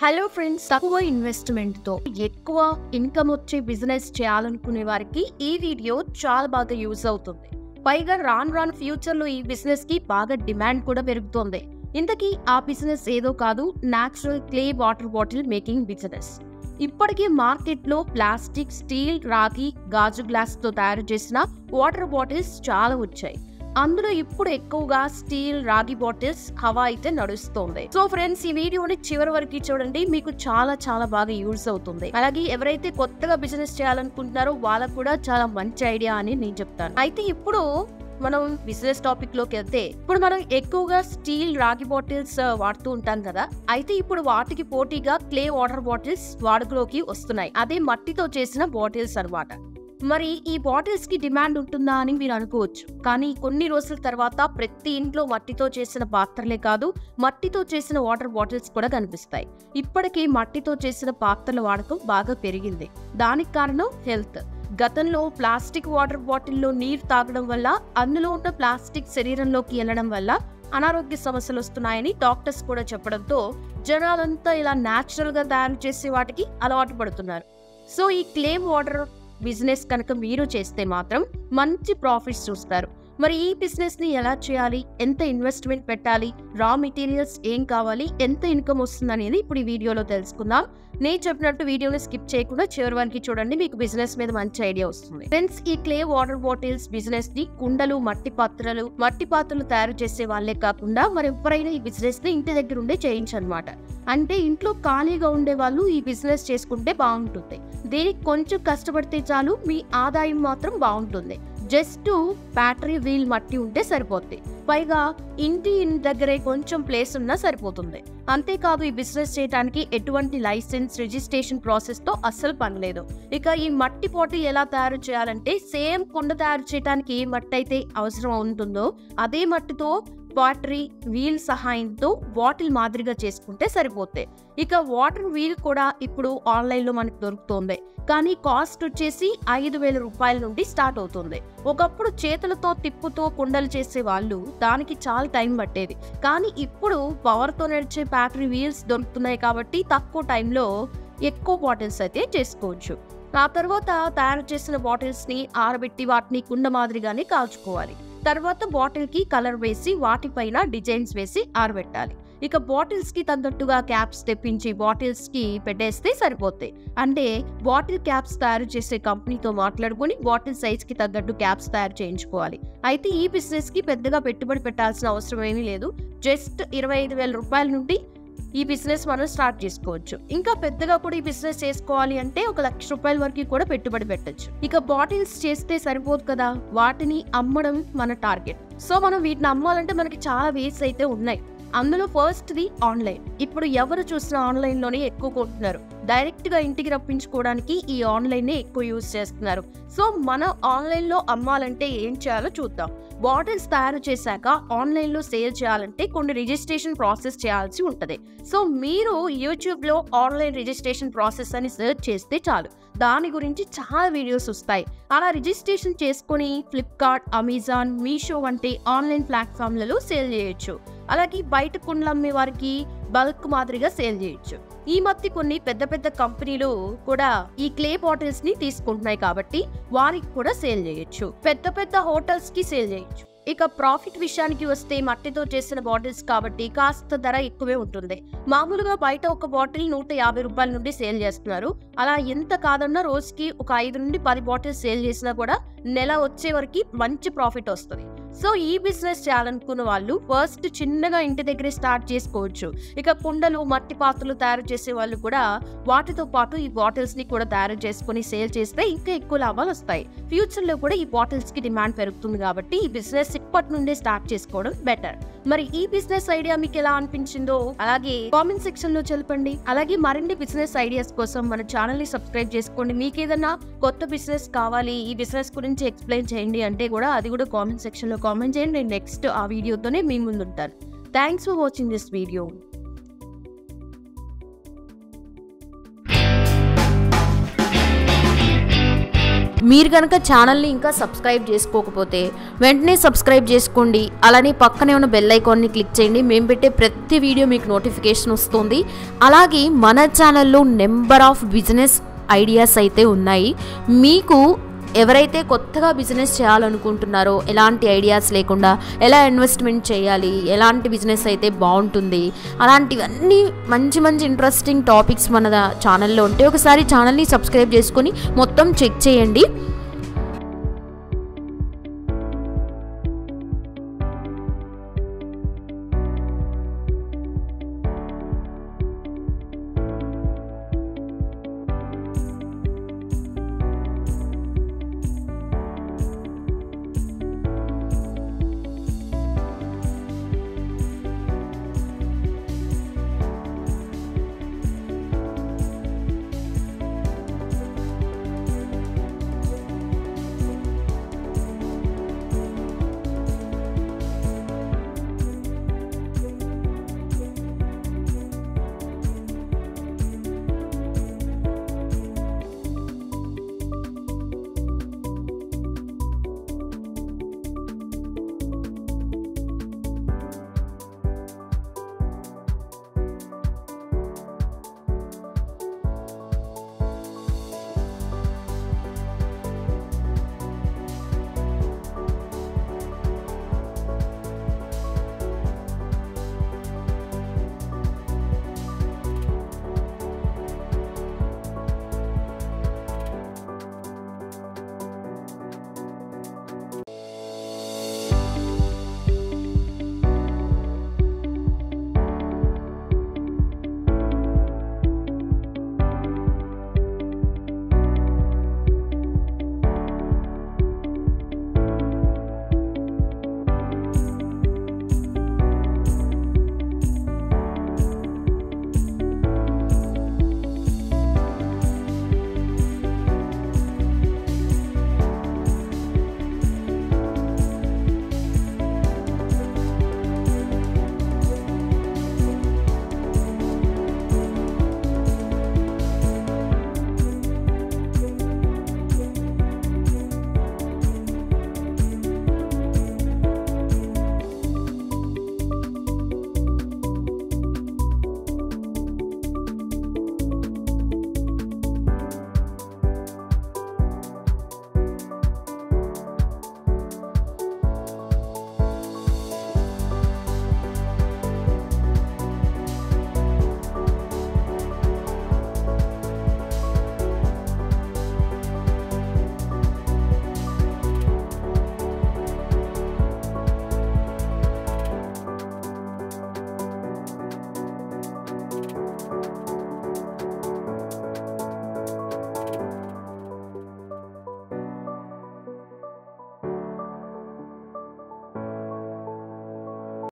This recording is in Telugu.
హలో ఫ్రెండ్స్, తక్కువ ఇన్వెస్ట్మెంట్ తో ఎక్కువ ఇన్కమ్ వచ్చే బిజినెస్ చేయాలనుకునే వారికి ఈ వీడియో చాలా బాగా యూజ్ అవుతుంది. పైగా రాను ఫ్యూచర్ లో ఈ బిజినెస్ కి బాగా డిమాండ్ కూడా పెరుగుతుంది. ఇంతకీ ఆ బిజినెస్ ఏదో కాదు, natural clay water bottle making business. ఇప్పటికీ మార్కెట్ లో ప్లాస్టిక్, స్టీల్, రాగి, గాజు గ్లాస్ తో తయారు చేసిన వాటర్ బాటిల్స్ చాలా వచ్చాయి. అందులో ఇప్పుడు ఎక్కువగా స్టీల్, రాగి బాటిల్స్ హవా అయితే నడుస్తుంది. సో ఫ్రెండ్స్, ఈ వీడియోని చివరి వరకు చూడండి, మీకు చాలా బాగా యూజ్ అవుతుంది. అలాగే ఎవరైతే కొత్తగా బిజినెస్ చేయాలనుకుంటున్నారో వాళ్ళకు కూడా చాలా మంచి ఐడియా అని నేను చెప్తాను. అయితే ఇప్పుడు మనం బిజినెస్ టాపిక్ లోకి వెళ్తే, ఇప్పుడు మనం ఎక్కువగా స్టీల్, రాగి బాటిల్స్ వాడుతూ ఉంటాం కదా. అయితే ఇప్పుడు వాటికి పోటీగా క్లే వాటర్ బాటిల్స్ వాడుకలోకి వస్తున్నాయి. అదే మట్టితో చేసిన బాటిల్స్ అన్నమాట. మరి ఈ బాటిల్స్ కి డిమాండ్ ఉంటుందా అని మీరు అనుకోవచ్చు. కానీ కొన్ని రోజుల తర్వాత ప్రతి ఇంట్లో మట్టితో చేసిన పాత్రలే కాదు, మట్టితో చేసిన వాటర్ బాటిల్స్ కూడా కనిపిస్తాయి. ఇప్పటికీ మట్టితో చేసిన పాత్రల వాడకం బాగా పెరిగింది. దానికి కారణం హెల్త్. గతంలో ప్లాస్టిక్ వాటర్ బాటిల్లో నీరు తాగడం వల్ల, అందులో ఉన్న ప్లాస్టిక్ శరీరంలోకి వెళ్ళడం వల్ల అనారోగ్య సమస్యలు వస్తున్నాయని డాక్టర్స్ కూడా చెప్పడంతో జనాలంతా ఇలా న్యాచురల్ గా తయారు చేసే వాటికి అలవాటు పడుతున్నారు. సో ఈ క్లే వాటర్ బిజినెస్ కనుక మీరు చేస్తే మాత్రం మంచి ప్రాఫిట్స్ చూస్తారు. మరి ఈ బిజినెస్ ని ఎలా చేయాలి, ఎంత ఇన్వెస్ట్మెంట్ పెట్టాలి, రా మెటీరియల్స్ ఏం కావాలి, ఎంత ఇన్కమ్ వస్తుంది అనేది ఇప్పుడు ఈ వీడియోలో తెలుసుకుందాం. నేను చెప్పినట్టు వీడియోని స్కిప్ చేయకుండా చివరి వరకు చూడండి, మీకు బిజినెస్ మీద మంచి ఐడియా వస్తుంది. ఫ్రెండ్స్, ఈ క్లే వాటర్ బాటిల్స్ బిజినెస్ ని కుండలు, మట్టి పాత్రలు తయారు చేసే వాళ్ళే కాకుండా మరి ఎవరైనా ఈ బిజినెస్ ని ఇంటి దగ్గర ఉండే చేయొచ్చన్నమాట. అంటే ఇంట్లో ఖాళీగా ఉండే వాళ్ళు ఈ బిజినెస్ చేసుకుంటే బాగుంటుంది. దీనికి కొంచెం కష్టపడితే చాలు, మీ ఆదాయం మాత్రం బాగుంటుంది. జస్ట్ బ్యాటరీ, వీల్, మట్టి ఉంటే సరిపోద్ది. పైగా ఇంటి దగ్గరే కొంచెం ప్లేస్ ఉన్నా సరిపోతుంది. అంతేకాదు, ఈ బిజినెస్ చేయడానికి ఎటువంటి లైసెన్స్, రిజిస్ట్రేషన్ ప్రాసెస్ తో అస్సలు పనిలేదు. ఇక ఈ మట్టి బాటిల్ ఎలా తయారు చేయాలంటే, సేమ్ కుండ తయారు చేయడానికి ఏ మట్టి అయితే అవసరం ఉంటుందో అదే మట్టితో బ్యాటరీ, వీల్ సహాయంతో బాటిల్ మాదిరిగా చేసుకుంటే సరిపోతాయి. ఇక వాటర్ వీల్ కూడా ఇప్పుడు ఆన్లైన్ లో మనకు దొరుకుతుంది. కానీ కాస్ట్ వచ్చేసి 5,000 రూపాయల నుండి స్టార్ట్ అవుతుంది. ఒకప్పుడు చేతులతో తిప్పుతూ కుండలు చేసే వాళ్ళు దానికి చాలా టైం పట్టేది. కానీ ఇప్పుడు పవర్ తో నడిచే బ్యాటరీ వీల్స్ దొరుకుతున్నాయి కాబట్టి తక్కువ టైంలో ఎక్కువ బాటిల్స్ అయితే చేసుకోవచ్చు. ఆ తర్వాత తయారు చేసిన బాటిల్స్ ని ఆరబెట్టి వాటిని కుండ మాదిరిగానే కాల్చుకోవాలి. తర్వాత బాటిల్ కి కలర్ వేసి వాటిపైన డిజైన్స్ వేసి ఆరబెట్టాలి. ఇక బాటిల్స్ కి తగ్గట్టుగా క్యాప్స్ తెప్పించి బాటిల్స్ కి పెట్టేస్తే సరిపోతాయి. అంటే బాటిల్ క్యాప్స్ తయారు చేసే కంపెనీతో మాట్లాడుకుని బాటిల్ సైజ్ కి తగ్గట్టు క్యాప్స్ తయారు చేయించుకోవాలి. అయితే ఈ బిజినెస్ కి పెద్దగా పెట్టుబడి పెట్టాల్సిన అవసరం ఏమీ లేదు. జస్ట్ 25,000 రూపాయల నుండి ఈ బిజినెస్ మనం స్టార్ట్ చేసుకోవచ్చు. ఇంకా పెద్దగా కూడా ఈ బిజినెస్ చేసుకోవాలి అంటే 1,00,000 రూపాయల వరకు కూడా పెట్టుబడి పెట్టచ్చు. ఇక బాటిల్స్ చేస్తే సరిపోదు కదా, వాటిని అమ్మడం మన టార్గెట్. సో మనం వీటిని అమ్మాలంటే మనకి చాలా వేస్ అయితే ఉన్నాయి. అందులో ఫస్ట్ది ఆన్లైన్. ఇప్పుడు ఎవరు చూసినా ఆన్లైన్ లోనే ఎక్కువ కొంటున్నారు. డైరెక్ట్ గా ఇంటికి రప్పించుకోవడానికి ఈ ఆన్లైన్ నే ఎక్కువ యూజ్ చేస్తున్నారు. సో మనం ఆన్లైన్ లో అమ్మాలంటే ఏం చేయాలో చూద్దాం. బాటిల్స్ తయారు చేశాక ఆన్లైన్ లో సేల్ చేయాలంటే కొన్ని రిజిస్ట్రేషన్ ప్రాసెస్ చేయాల్సి ఉంటది. సో మీరు యూట్యూబ్ లో ఆన్లైన్ రిజిస్ట్రేషన్ ప్రాసెస్ అని సెర్చ్ చేస్తే చాలు, దాని గురించి చాలా వీడియోస్ వస్తాయి. అలా రిజిస్ట్రేషన్ చేసుకుని ఫ్లిప్కార్ట్, అమెజాన్, మీషో వంటి ఆన్లైన్ ప్లాట్ఫామ్లలో సేల్ చేయొచ్చు. అలాగే బయట కుండలు అమ్మే వారికి బల్క్ మాదిరిగా సేల్ చేయొచ్చు. ఈ మధ్య కొన్ని పెద్ద కంపెనీలు కూడా ఈ క్లే బాటిల్స్ ని తీసుకుంటున్నాయి కాబట్టి వారికి కూడా సేల్ చేయొచ్చు. పెద్ద హోటల్స్ కి సేల్ చేయొచ్చు. ఇక ప్రాఫిట్ విషయానికి వస్తే, మట్టితో చేసిన బాటిల్స్ కాబట్టి కాస్త ధర ఎక్కువే ఉంటుంది. మామూలుగా బయట ఒక బాటిల్ 150 రూపాయల నుండి సేల్ చేస్తున్నారు. అలా ఎంత కాదన్నా రోజుకి ఒక 5 నుండి 10 బాటిల్స్ సేల్ చేసినా కూడా నెల వచ్చే వరకు మంచి ప్రాఫిట్ వస్తుంది. సో ఈ బిజినెస్ చేయాలనుకున్న వాళ్ళు ఫస్ట్ చిన్నగా ఇంటి దగ్గరే స్టార్ట్ చేసుకోవచ్చు. ఇక కుండలు, మట్టి పాత్రలు తయారు చేసే వాళ్ళు కూడా వాటితో పాటు ఈ బాటిల్స్ ని కూడా తయారు చేసుకుని సేల్ చేస్తే ఇంకా ఎక్కువ లాభాలు వస్తాయి. ఫ్యూచర్ లో కూడా ఈ బాటిల్స్ కి డిమాండ్ పెరుగుతుంది కాబట్టి ఈ బిజినెస్ ఇప్పటి నుండే స్టార్ట్ చేసుకోవడం బెటర్. మరి ఈ బిజినెస్ ఐడియా మీకు ఎలా అనిపించిందో అలాగే కామెంట్ సెక్షన్ లో చెప్పండి. అలాగే మరిన్ని బిజినెస్ ఐడియాస్ కోసం మన ఛానల్ ని సబ్స్క్రైబ్ చేసుకోండి. మీకు ఏదైనా కొత్త బిజినెస్ కావాలి, ఈ బిజినెస్ గురించి ఎక్స్ప్లెయిన్ చేయండి అంటే కూడా అది కూడా కామెంట్ సెక్షన్ లో కామెంట్ చేయండి. నేను నెక్స్ట్ ఆ వీడియోతోనే మీ ముందు ఉంటాను. Thanks for watching this video. మీరు కనుక ఛానల్ని ఇంకా సబ్స్క్రైబ్ చేసుకోకపోతే వెంటనే సబ్స్క్రైబ్ చేసుకోండి. అలానే పక్కనే ఉన్న బెల్ ఐకాన్ని క్లిక్ చేయండి. మేము పెట్టే ప్రతి వీడియో మీకు నోటిఫికేషన్ వస్తుంది. అలాగే మన ఛానల్లో నెంబర్ ఆఫ్ బిజినెస్ ఐడియాస్ అయితే ఉన్నాయి. మీకు ఎవరైతే కొత్తగా బిజినెస్ చేయాలనుకుంటున్నారో, ఎలాంటి ఐడియాస్ లేకుండా ఎలా ఇన్వెస్ట్మెంట్ చేయాలి, ఎలాంటి బిజినెస్ అయితే బాగుంటుంది, అలాంటివన్నీ మంచి మంచి ఇంట్రెస్టింగ్ టాపిక్స్ మన ఛానల్లో ఉంటే ఒకసారి ఛానల్ని సబ్స్క్రైబ్ చేసుకొని మొత్తం చెక్ చేయండి.